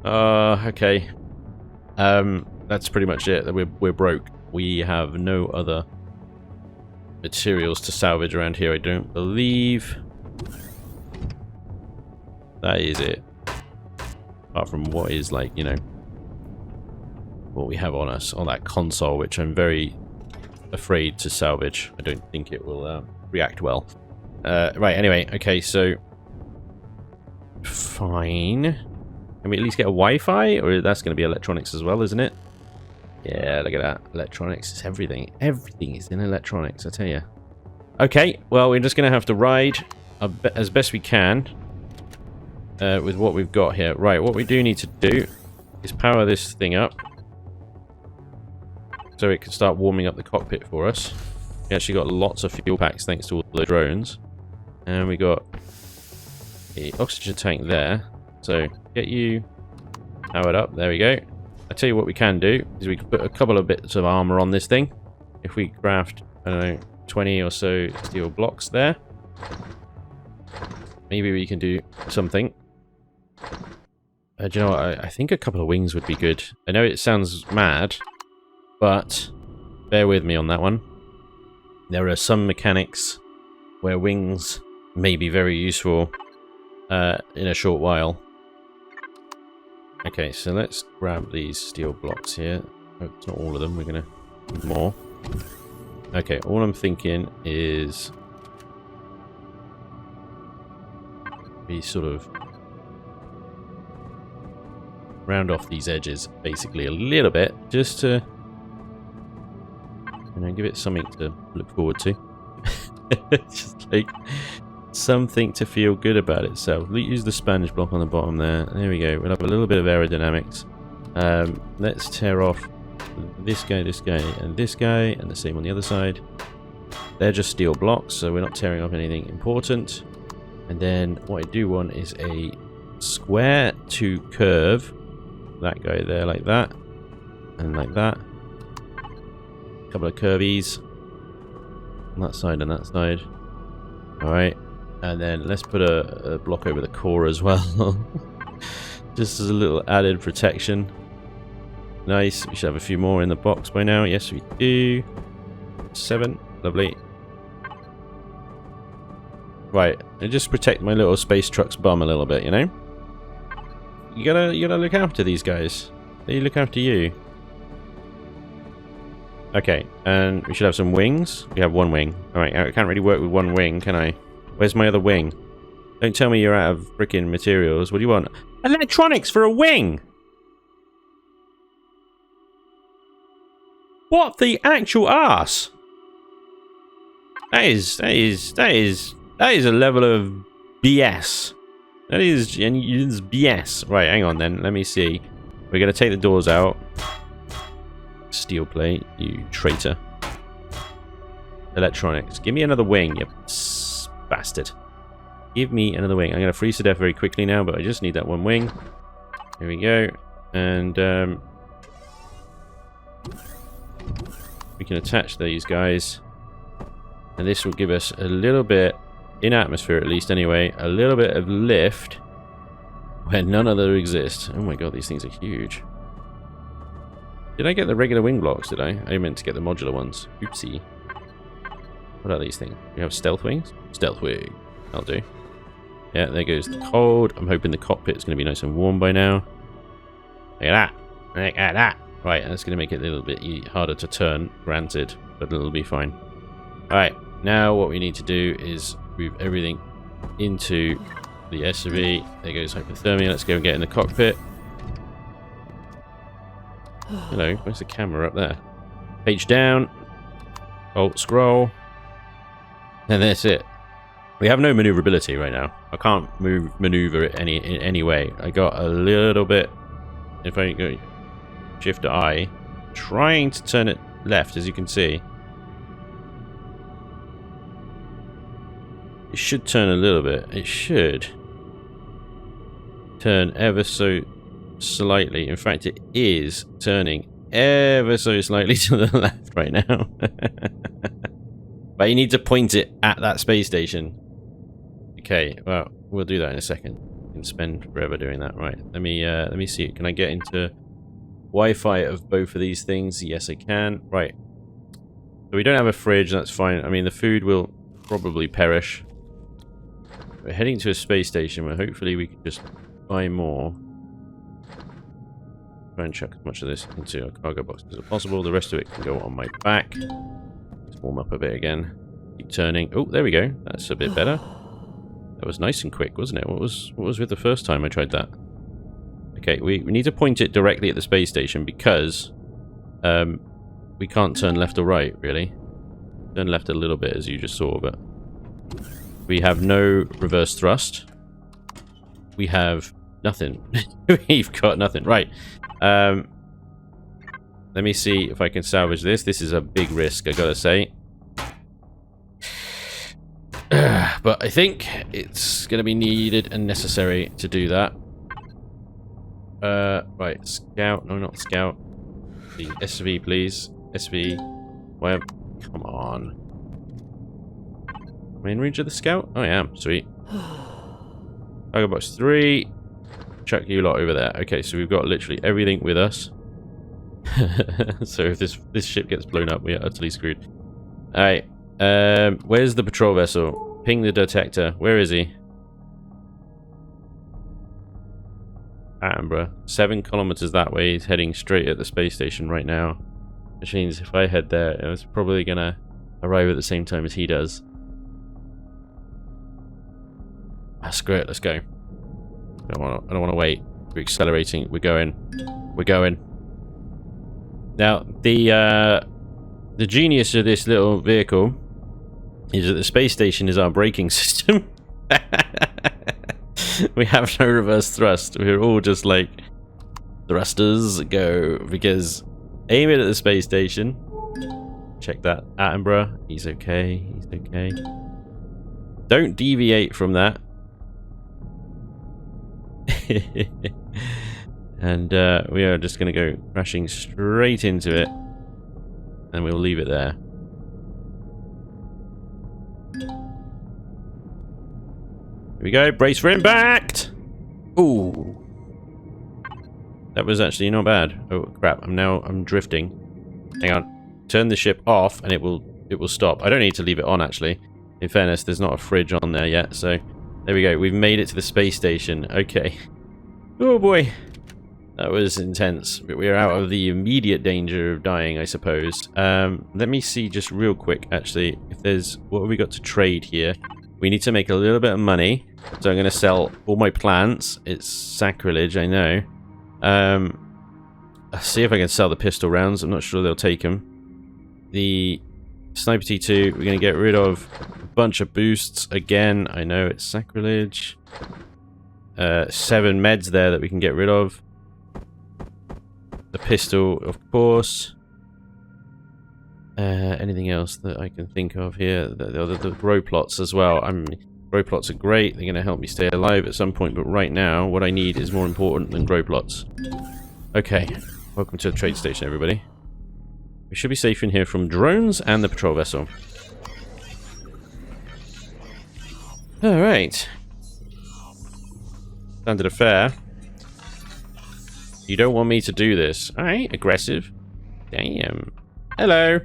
Okay. That's pretty much it. We're broke. We have no other materials to salvage around here, I don't believe. That is it. Apart from what is, like, you know, what we have on us on that console, which I'm very afraid to salvage. I don't think it will react well. Right, anyway, okay, so fine. Can we at least get a Wi-Fi? Or that's going to be electronics as well, isn't it? Yeah, look at that. Electronics is everything. Everything is in electronics, I tell you. Okay, well, we're just going to have to ride as best we can with what we've got here. Right, what we do need to do is power this thing up so it can start warming up the cockpit for us. We actually got lots of fuel packs thanks to all the drones. And we got the oxygen tank there. So get you powered up. There we go. I tell you what we can do is we can put a couple of bits of armor on this thing. If we craft, I don't know, 20 or so steel blocks there, maybe we can do something. Do you know what? I think a couple of wings would be good. I know it sounds mad, but bear with me on that one. There are some mechanics where wings may be very useful in a short while. Okay, so let's grab these steel blocks here. Oh, it's not all of them, we're going to need more. Okay, all I'm thinking is we sort of round off these edges basically a little bit, just to, you know, give it something to look forward to. Just like something to feel good about itself. Use the Spanj block on the bottom there. There we go. We'll have a little bit of aerodynamics. Let's tear off this guy, and this guy, and the same on the other side. They're just steel blocks, so we're not tearing off anything important. And then what I do want is a square to curve that guy there, like that, and like that. A couple of curvies on that side and that side. Alright. And then let's put a block over the core as well. Just as a little added protection. Nice. We should have a few more in the box by now. Yes, we do. 7. Lovely. Right. And just protect my little space truck's bum a little bit, you know? You gotta look after these guys. They look after you. Okay. And we should have some wings. We have 1 wing. Alright. I can't really work with 1 wing, can I? Where's my other wing? Don't tell me you're out of freaking materials. What do you want? Electronics for a wing! What the actual arse? That is a level of BS. That is BS. Right, hang on then. Let me see. We're gonna take the doors out. Steel plate, you traitor. Electronics. Give me another wing, you bastard. Give me another wing. I'm going to freeze to death very quickly now, but I just need that 1 wing. Here we go. And we can attach these guys. And this will give us a little bit, in atmosphere at least anyway, a little bit of lift where none other exists. Oh my god, these things are huge. Did I get the regular wing blocks, did I? I meant to get the modular ones. Oopsie. What are these things? We have stealth wings? Stealth wing. That'll do. Yeah, there goes the cold. I'm hoping the cockpit's going to be nice and warm by now. Look at that. Look at that. Right, that's going to make it a little bit harder to turn, granted, but it'll be fine. Alright, now what we need to do is move everything into the SUV. There goes hypothermia. Let's go and get in the cockpit. Hello, where's the camera up there? Page down. Alt scroll. And that's it. We have no maneuverability right now. I can't maneuver it in any way. I got a little bit. If I go Shift I, trying to turn it left, as you can see. It should turn a little bit. It should turn ever so slightly. In fact, it is turning ever so slightly to the left right now. But you need to point it at that space station. Okay, well, we'll do that in a second. We can spend forever doing that. Right, let me see. Can I get into Wi-Fi of both of these things? Yes, I can. Right. So we don't have a fridge, that's fine. I mean, the food will probably perish. We're heading to a space station where hopefully we can just buy more. Try and chuck as much of this into a cargo box as possible. The rest of it can go on my back. Let's warm up a bit again. Keep turning. Oh, there we go. That's a bit better. That was nice and quick, wasn't it? What was with the first time I tried that? Okay, we need to point it directly at the space station because we can't turn left or right, really. Turn left a little bit, as you just saw, but we have no reverse thrust. We have nothing. We've got nothing. Right. Let me see if I can salvage this. This is a big risk, I gotta say. But I think it's going to be needed and necessary to do that. Right, scout. No, not scout. The SV, please. SV. Where? Come on. Am I in range of the scout? Oh, I am. Sweet. Cargo box 3. Chuck you lot over there. Okay, so we've got literally everything with us. So if this ship gets blown up, we are utterly screwed. Alright. Where's the patrol vessel? Ping the detector. Where is he? Attenborough. 7 kilometers that way. He's heading straight at the space station right now. Which means if I head there, it's probably gonna arrive at the same time as he does. Ah, screw it. Let's go. I don't want to wait. We're accelerating. We're going. We're going. Now, the genius of this little vehicle is that the space station is our braking system. We have no reverse thrust. We're all just like, thrusters go, because aim it at the space station. Check that. Attenborough, he's okay. He's okay. Don't deviate from that. And we are just going to go crashing straight into it. And we'll leave it there. Here we go. Brace for impact! Ooh. That was actually not bad. Oh, crap. I'm drifting. Hang on. Turn the ship off and it will stop. I don't need to leave it on, actually. In fairness, there's not a fridge on there yet, so... There we go. We've made it to the space station. Okay. Oh, boy. That was intense. But we're out of the immediate danger of dying, I suppose. Let me see just real quick, actually, if there's... What have we got to trade here? We need to make a little bit of money. So I'm going to sell all my plants. It's sacrilege, I know. I'll see if I can sell the pistol rounds. I'm not sure they'll take them. The Sniper T2, we're going to get rid of a bunch of boosts. Again, I know it's sacrilege. 7 meds there that we can get rid of. The pistol, of course. Anything else that I can think of here? The grow plots as well. Grow plots are great. They're going to help me stay alive at some point. But right now, what I need is more important than grow plots. Okay. Welcome to the trade station, everybody. We should be safe in here from drones and the patrol vessel. Alright. Standard affair. You don't want me to do this. Alright, aggressive. Damn. Hello.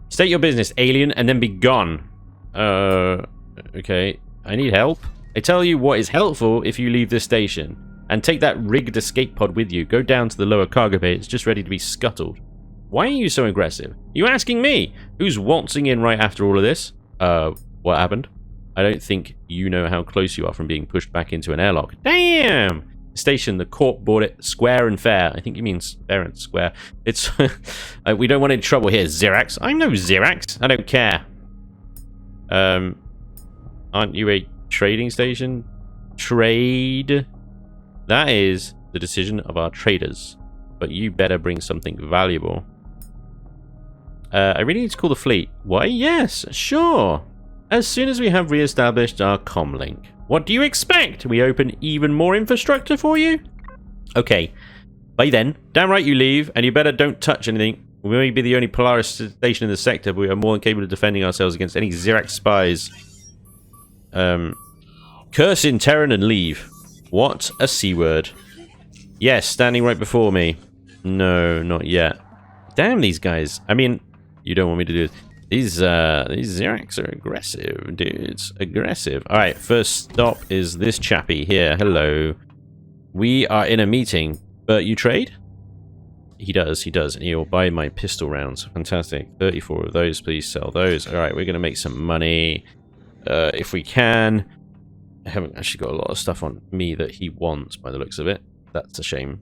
State your business, alien, and then be gone. Okay. I need help. I tell you what is helpful if you leave this station. And take that rigged escape pod with you. Go down to the lower cargo bay. It's just ready to be scuttled. Why are you so aggressive? You asking me? Who's waltzing in right after all of this? What happened? I don't think you know how close you are from being pushed back into an airlock. Damn! Station, the court bought it square and fair. I think he means fair and square. It's we don't want any trouble here, Zirax. I'm no Zirax. I don't care. Aren't you a trading station? Trade. That is the decision of our traders. But you better bring something valuable. I really need to call the fleet. Why, yes, sure. As soon as we have re-established our comlink. What do you expect? We open even more infrastructure for you? Okay. By then, damn right you leave, and you better don't touch anything. We may be the only Polaris station in the sector, but we are more than capable of defending ourselves against any Zirax spies. Curse in Terran and leave. What a C-word. Yes, standing right before me. No, not yet. Damn these guys. I mean, you don't want me to do this. These Zirax are aggressive, dudes. Aggressive. Alright, first stop is this chappie here. Hello. We are in a meeting, but you trade? He does, and he'll buy my pistol rounds. Fantastic. 34 of those, please sell those. Alright, we're going to make some money. If we can. I haven't actually got a lot of stuff on me that he wants, by the looks of it. That's a shame.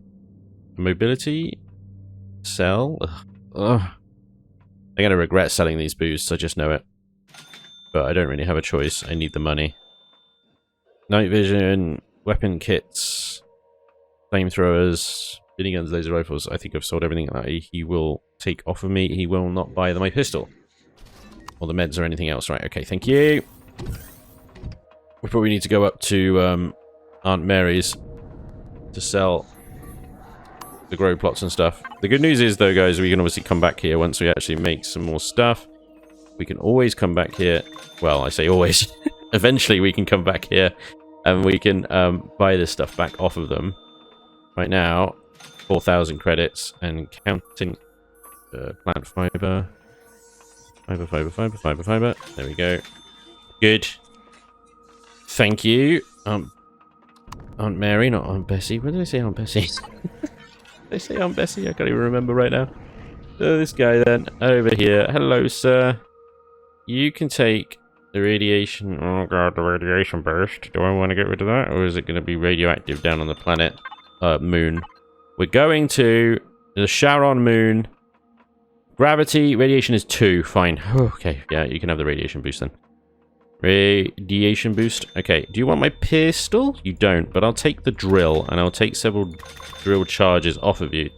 Mobility? Sell? Ugh. I'm going to regret selling these boosts, I just know it. But I don't really have a choice. I need the money. Night vision, weapon kits, flamethrowers, mini guns, laser rifles. I think I've sold everything that he will take off of me. He will not buy my pistol. Or the meds or anything else. Right, okay, thank you. We probably need to go up to Aunt Mary's to sell the grow plots and stuff. The good news is, though, guys, we can obviously come back here once we actually make some more stuff. We can always come back here. Well, I say always. Eventually, we can come back here and we can buy this stuff back off of them. Right now, 4,000 credits and counting. Plant fiber. Fiber. There we go. Good. Thank you. Aunt Mary, not Aunt Bessie. Where did I say Aunt Bessie? They say Aunt Bessie? I can't even remember right now. This guy then, over here. Hello, sir. You can take the radiation. Oh god, the radiation burst. Do I want to get rid of that? Or is it going to be radioactive down on the planet? Moon. We're going to the Charon moon. Gravity, radiation is 2. Fine. Okay, yeah, you can have the radiation boost then. Radiation boost. Okay, do you want my pistol? You don't, but I'll take the drill, and I'll take several drill charges off of you.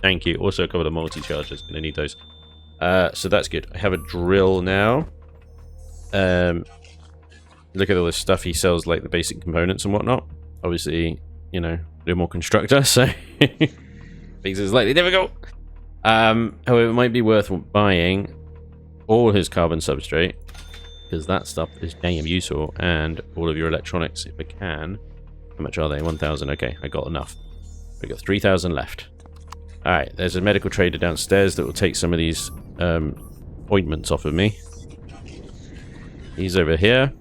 Thank you. Also a couple of multi-charges. Gonna need those. So that's good. I have a drill now. Look at all this stuff he sells, like the basic components and whatnot. Obviously, you know, no more constructor, so makes it slightly difficult. However, it might be worth buying all his carbon substrate, because that stuff is damn useful, and all of your electronics, if I can. How much are they? 1,000. Okay, I got enough. We got 3,000 left. Alright, there's a medical trader downstairs that will take some of these ointments off of me. He's over here.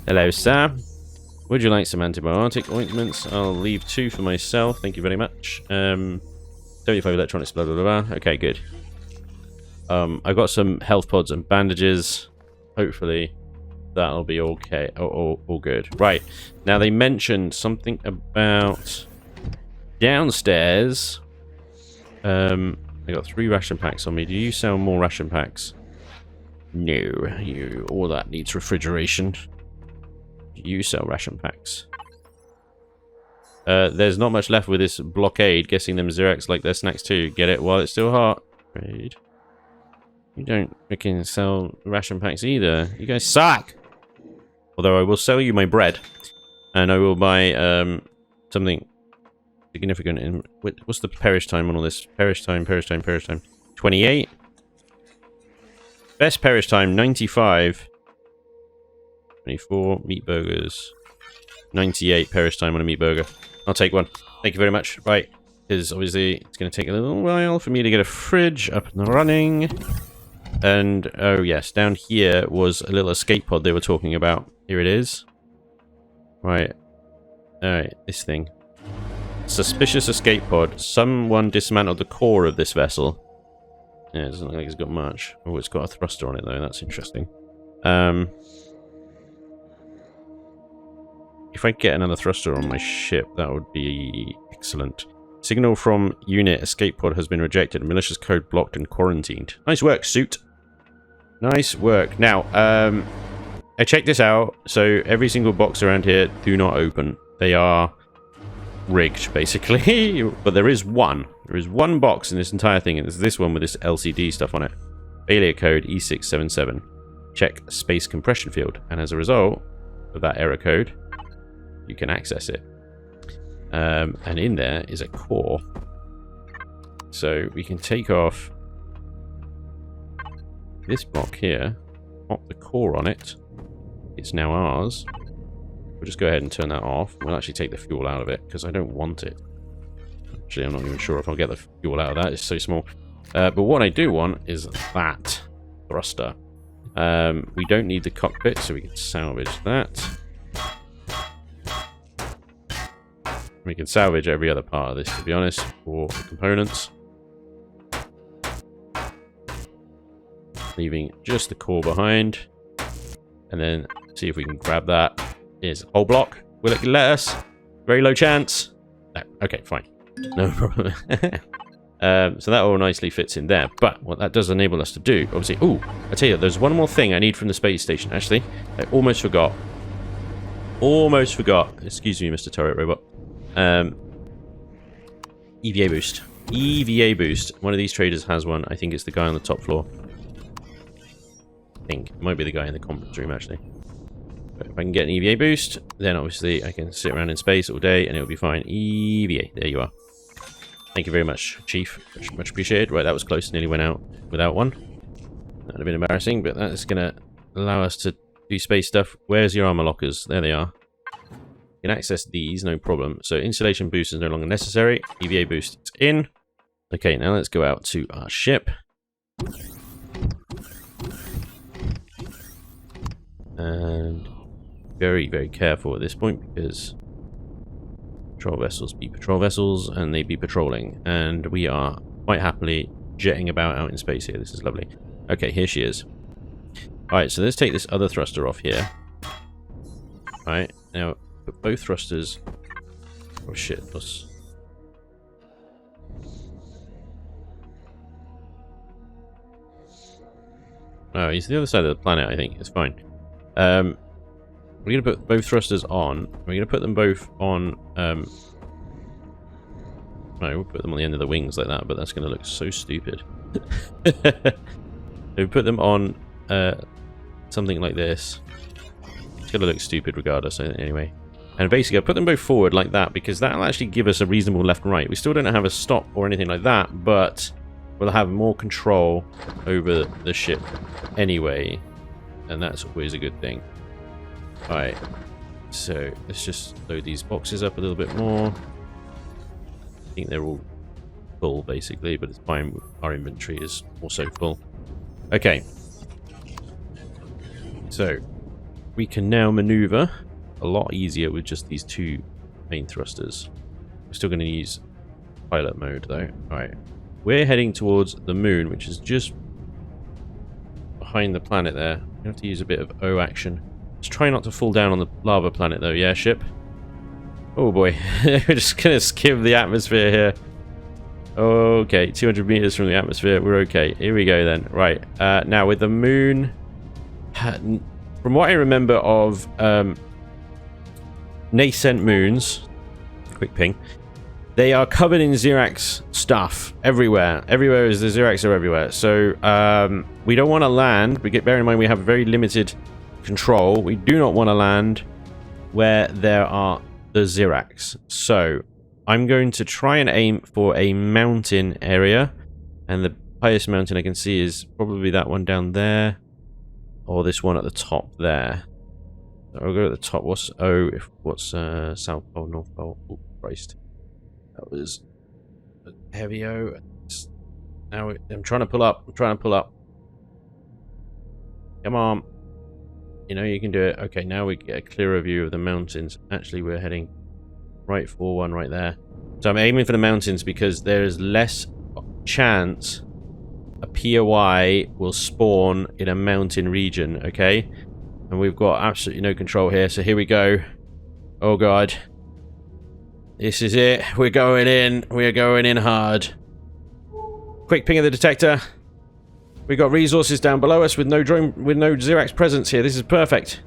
Hello, sir. Would you like some antibiotic ointments? I'll leave 2 for myself. Thank you very much. 75 electronics, blah, blah, blah, blah. Okay, good. I've got some health pods and bandages. Hopefully that'll be okay. All good. Right. Now they mentioned something about downstairs. I got 3 ration packs on me. Do you sell more ration packs? No. All that needs refrigeration. You sell ration packs. There's not much left with this blockade. Guessing them Zirax like their snacks too. Get it while it's still hot. Trade. You don't freaking sell ration packs either. You guys suck! Although I will sell you my bread. And I will buy something significant. In what's the perish time on all this? Perish time. 28. Best perish time, 95. 24. Meat burgers. 98 perish time on a meat burger. I'll take one. Thank you very much. Right. Because obviously it's going to take a little while for me to get a fridge up and running. And, oh yes, down here was a little escape pod they were talking about. Here it is. Right. Alright, this thing. Suspicious escape pod. Someone dismantled the core of this vessel. Yeah, it doesn't look like it's got much. Oh, it's got a thruster on it though, that's interesting. if I get another thruster on my ship, that would be excellent. Signal from unit escape pod has been rejected. Malicious code blocked and quarantined. Nice work, suit. Nice work. Now, I checked this out. So every single box around here do not open. They are rigged, basically. But there is one. There is one box in this entire thing, and it's this one with this LCD stuff on it. Failure code E677. Check space compression field. And as a result of that error code, you can access it. And in there is a core. So we can take off this block here, pop the core on it. It's now ours. We'll just go ahead and turn that off. We'll actually take the fuel out of it because I don't want it. Actually, I'm not even sure if I'll get the fuel out of that. It's so small. But what I do want is that thruster. We don't need the cockpit, so we can salvage that. We can salvage every other part of this, to be honest, for the components. Leaving just the core behind. And then see if we can grab that. Here's a whole block. Will it let us? Very low chance. No. Okay, fine. No problem. So that all nicely fits in there. But what that does enable us to do, obviously... Ooh, I tell you, there's one more thing I need from the space station, actually. I almost forgot. Almost forgot. Excuse me, Mr. Turret Robot. EVA boost. EVA boost. One of these traders has one. I think it's the guy on the top floor. I think. It might be the guy in the conference room, actually. But if I can get an EVA boost, then obviously I can sit around in space all day and it'll be fine. EVA. There you are. Thank you very much, Chief. Much appreciated. Right, that was close. Nearly went out without one. That would have been embarrassing, but that is going to allow us to do space stuff. Where's your armor lockers? There they are. You can access these, no problem. So insulation boost is no longer necessary. EVA boost is in. Okay, now let's go out to our ship. And very, very careful at this point because patrol vessels be patrol vessels and they be patrolling. And we are quite happily jetting about out in space here. This is lovely. Okay, here she is. Alright, so let's take this other thruster off here. Alright, now put both thrusters... Oh shit, let's... Oh, he's the other side of the planet, I think. It's fine. We're going to put both thrusters on. We're going to put them both on... No, we'll put them on the end of the wings like that, but that's going to look so stupid. We put them on something like this. It's going to look stupid regardless, anyway. And basically, I put them both forward like that because that'll actually give us a reasonable left and right. We still don't have a stop or anything like that, but we'll have more control over the ship anyway. And that's always a good thing. Alright, so let's just load these boxes up a little bit more. I think they're all full, basically, but it's fine. Our inventory is also full. Okay. So, we can now maneuver a lot easier with just these two main thrusters. We're still going to use pilot mode, though. Alright. We're heading towards the moon, which is just behind the planet there. We have to use a bit of O action. Let's try not to fall down on the lava planet, though. Yeah, ship? Oh, boy. We're just going to skim the atmosphere here. Okay, 200 meters from the atmosphere. We're okay. Here we go, then. Right. Now, with the moon... From what I remember of nascent moons... Quick ping. They are covered in Zirax stuff everywhere. Everywhere is the Zirax are everywhere. So, we don't want to land. Bear in mind, we have very limited control. We do not want to land where there are the Zirax. So, I'm going to try and aim for a mountain area. And the highest mountain I can see is probably that one down there. Or this one at the top there. So I'll go at the top. What's O? What's South Pole, North Pole? Oh, Christ. That was a heavy O. Now I'm trying to pull up. I'm trying to pull up. Come on. You know you can do it. Okay, now we get a clearer view of the mountains. Actually, we're heading right for one right there. So I'm aiming for the mountains because there is less chance a POI will spawn in a mountain region, okay? And we've got absolutely no control here, so here we go. Oh god. This is it. We're going in. We're going in hard. Quick ping of the detector. We got resources down below us with no Zirax presence here. This is perfect.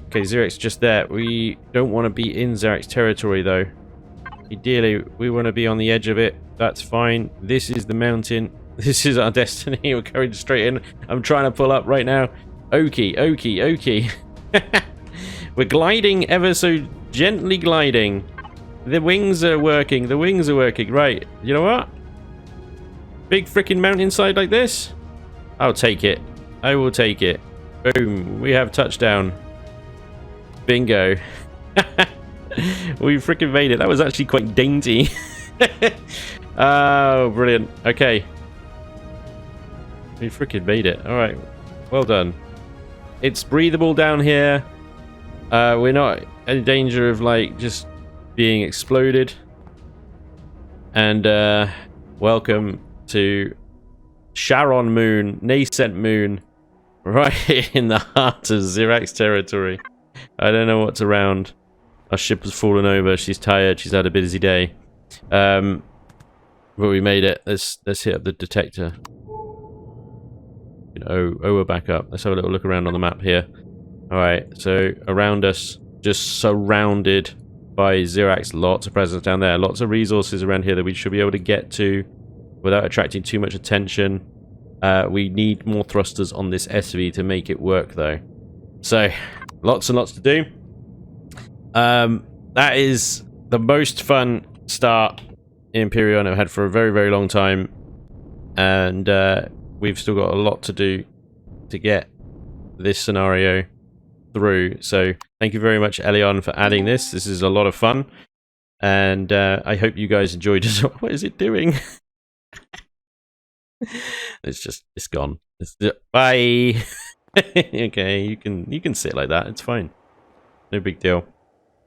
Okay, Zirax just there. We don't want to be in Zirax territory though. Ideally, we want to be on the edge of it. That's fine. This is the mountain. This is our destiny. We're going straight in. I'm trying to pull up right now. Okie, okie, okie. We're gliding ever so gently gliding. The wings are working. The wings are working. Right. You know what? Big freaking mountainside like this? I'll take it. I will take it. Boom. We have touchdown. Bingo. We freaking made it. That was actually quite dainty. Oh, brilliant. Okay. We freaking made it. Alright. Well done. It's breathable down here. We're not in danger of, like, just being exploded. And, welcome to Sharon Moon, Nascent Moon, right in the heart of Zirax territory. I don't know what's around. Our ship has fallen over. She's tired. She's had a busy day. But we made it. Let's hit up the detector. Oh, we're back up. Let's have a little look around on the map here. Alright, so around us, just surrounded by Zirax. Lots of presence down there. Lots of resources around here that we should be able to get to without attracting too much attention. We need more thrusters on this SV to make it work, though. So, lots and lots to do. That is the most fun start in Empyrion I've had for a very, very long time. And we've still got a lot to do to get this scenario through. So thank you very much, Eleon, for adding this. This is a lot of fun. And I hope you guys enjoyed it. What is it doing? It's gone. Bye. Okay, you can sit like that. It's fine. No big deal.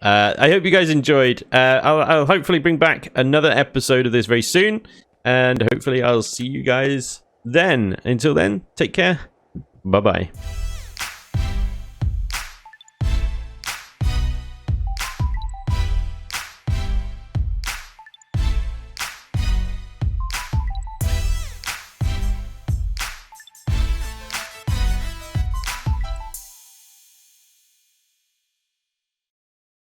I hope you guys enjoyed. I'll hopefully bring back another episode of this very soon, and hopefully I'll see you guys then. Until then, take care. Bye bye.